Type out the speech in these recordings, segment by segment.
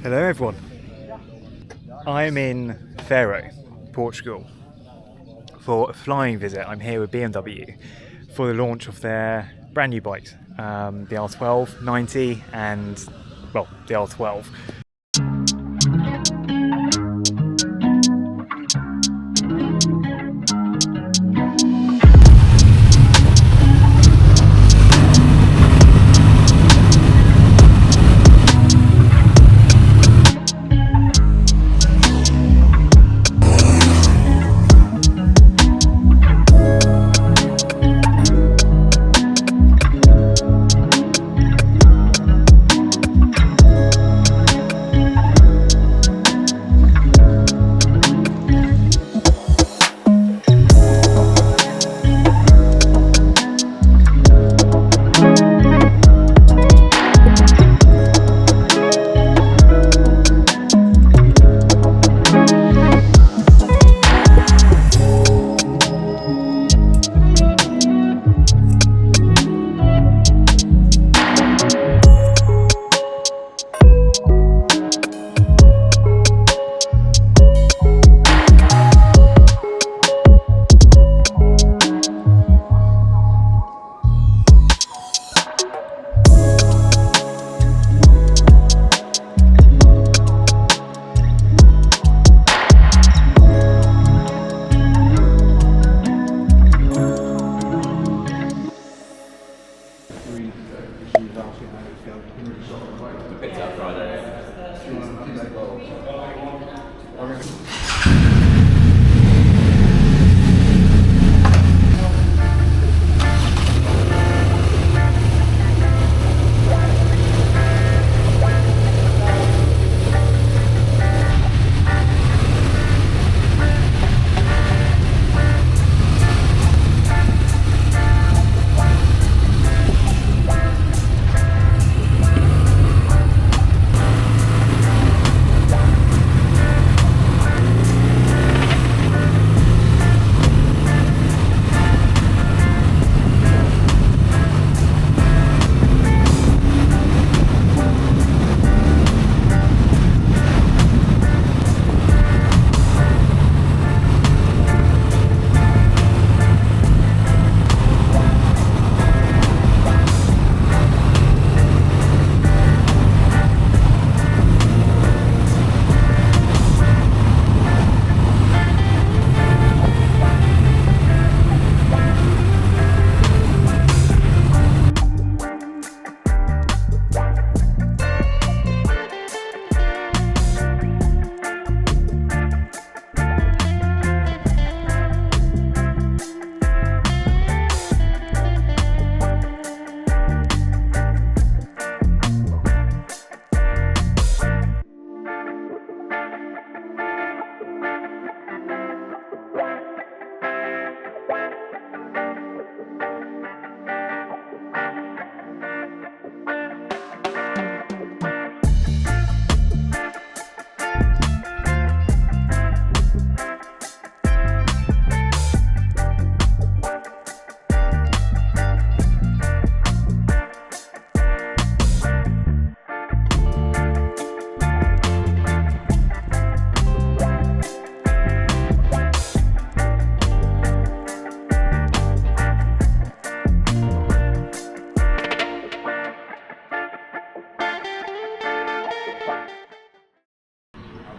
Hello everyone. I'm in Faro, Portugal for a flying visit. I'm here with BMW for the launch of their brand new bikes, the R12, nineT and, well, the R12.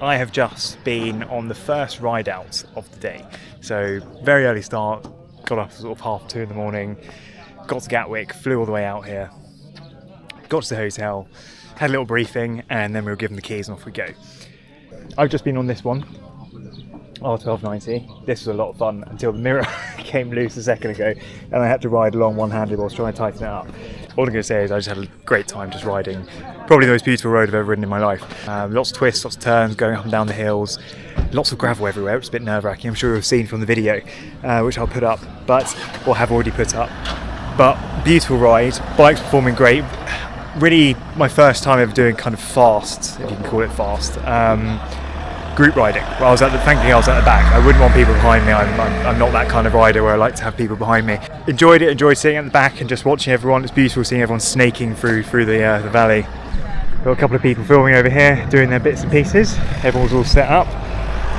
I have just been on the first ride out of the day. So very early start, got up sort of 2:30 in the morning, got to Gatwick, flew all the way out here, got to the hotel, had a little briefing, and then we were given the keys and off we go. I've just been on this one, R12 nineT. This was a lot of fun until the mirror came loose a second ago and I had to ride along one-handed whilst trying to tighten it up. All I'm going to say is I just had a great time just riding probably the most beautiful road I've ever ridden in my life. Lots of twists, lots of turns, going up and down the hills, lots of gravel everywhere, which is a bit nerve-wracking. I'm sure you've seen from the video, which I'll put up, or have already put up. But beautiful ride, bike's performing great. Really my first time ever doing kind of fast, if you can call it fast, group riding. Well, thankfully I was at the back. I wouldn't want people behind me. I'm not that kind of rider where I like to have people behind me. Enjoyed sitting at the back and just watching everyone. It's beautiful seeing everyone snaking through the valley. Got a couple of people filming over here, doing their bits and pieces. Everyone's all set up.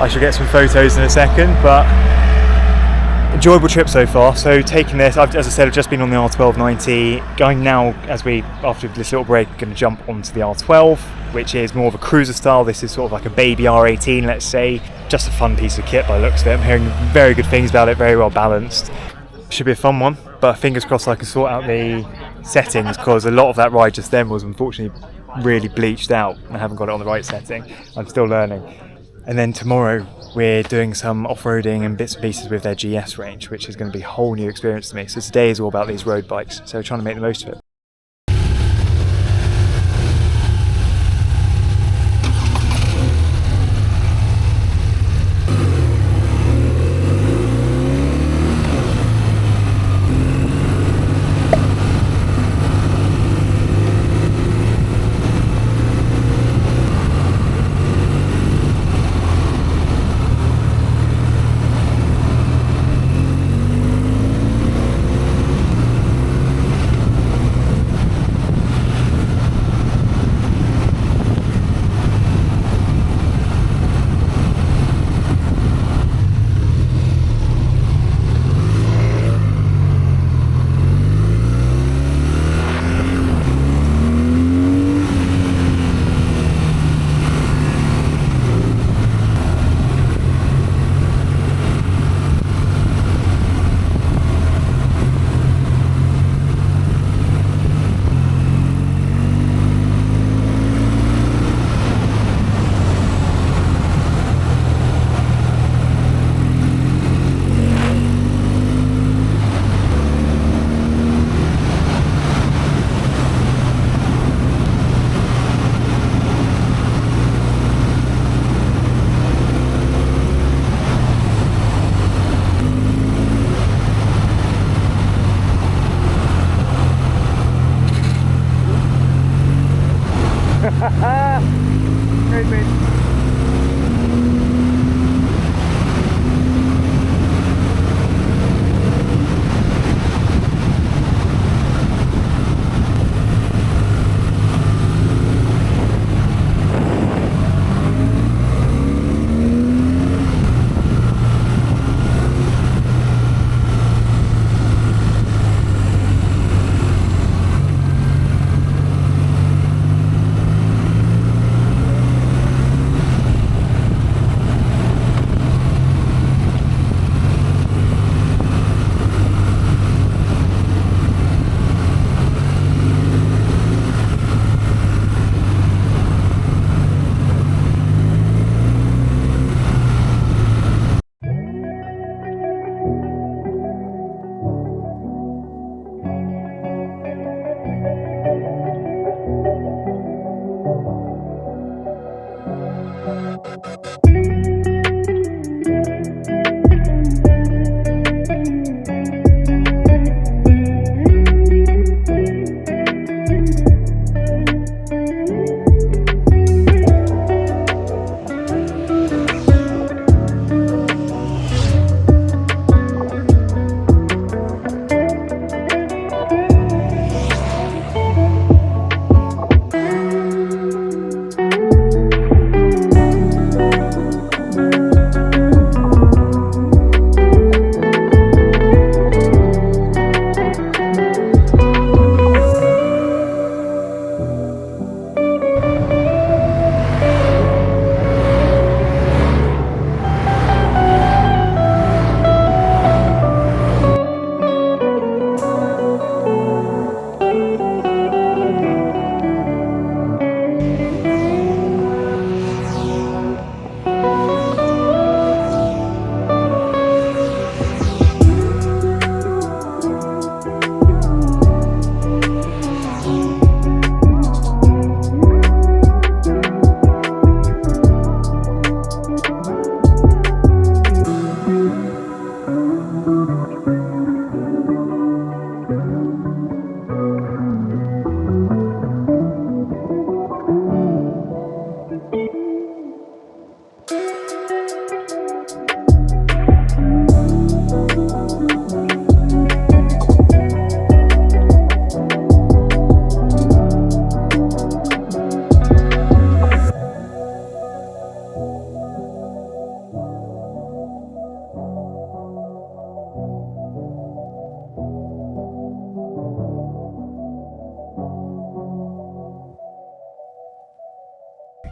I shall get some photos in a second, but enjoyable trip so far. So taking this, as I said, I've just been on the R12 nineT. Going now, after this little break, going to jump onto the R12, which is more of a cruiser style. This is sort of like a baby R18, let's say. Just a fun piece of kit by the looks of it. I'm hearing very good things about it, very well balanced. Should be a fun one, but fingers crossed I can sort out the settings, because a lot of that ride just then was unfortunately really bleached out. I haven't got it on the right setting. I'm still learning. And then tomorrow we're doing some off-roading and bits and pieces with their GS range, which is going to be a whole new experience to me. So today is all about these road bikes, so trying to make the most of it. Great, mate.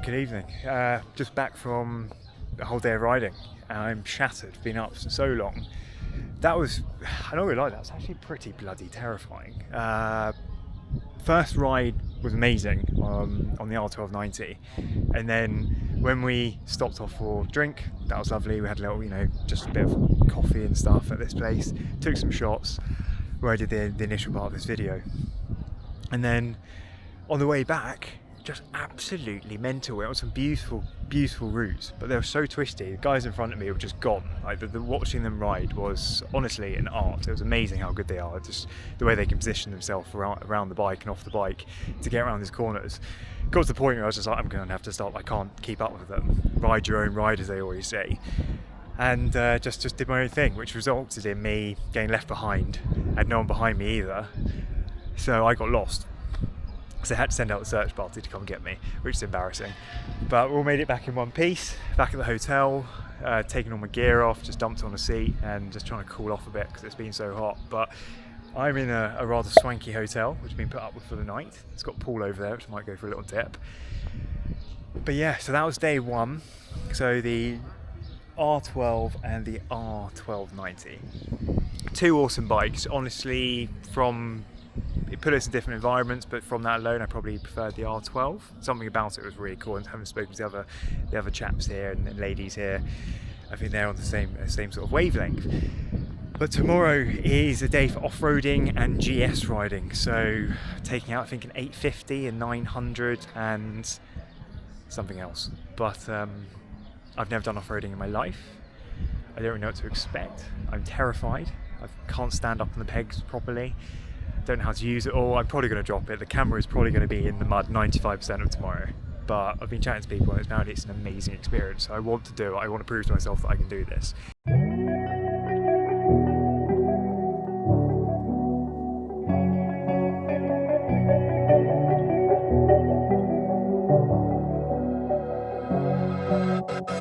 Good evening. Just back from a whole day of riding. I'm shattered, been up so long. That was, I don't really like that, was actually pretty bloody terrifying. First ride was amazing on the R12 nineT, and then when we stopped off for a drink, that was lovely. We had a little, just a bit of coffee and stuff at this place, took some shots where I did the initial part of this video. And then on the way back, just absolutely mental. We went on some beautiful, beautiful routes, but they were so twisty. The guys in front of me were just gone. Like watching them ride was honestly an art. It was amazing how good they are. Just the way they can position themselves around the bike and off the bike to get around these corners. Got to the point where I was just like, I'm going to have to stop. I can't keep up with them. Ride your own ride, as they always say. And just did my own thing, which resulted in me getting left behind. I had no one behind me either, so I got lost. So I had to send out the search party to come get me, which is embarrassing. But we all made it back in one piece, back at the hotel, taking all my gear off, just dumped on a seat and just trying to cool off a bit because it's been so hot. But I'm in a rather swanky hotel, which has been put up with for the night. It's got a pool over there, which I might go for a little dip. But yeah, so that was day one. So the R12 and the R12 nineT. Two awesome bikes, honestly, it put us in different environments, but from that alone I probably preferred the R12. Something about it was really cool, and having spoken to the other chaps here and ladies here, I think they're on the same sort of wavelength. But tomorrow is a day for off-roading and GS riding, so taking out I think an 850, a 900 and something else. But I've never done off-roading in my life. I don't really know what to expect. I'm terrified. I can't stand up on the pegs properly. Don't know how to use it all. I'm probably going to drop it. The camera is probably going to be in the mud 95% of tomorrow. But I've been chatting to people and apparently it's an amazing experience. So I want to do it. I want to prove to myself that I can do this.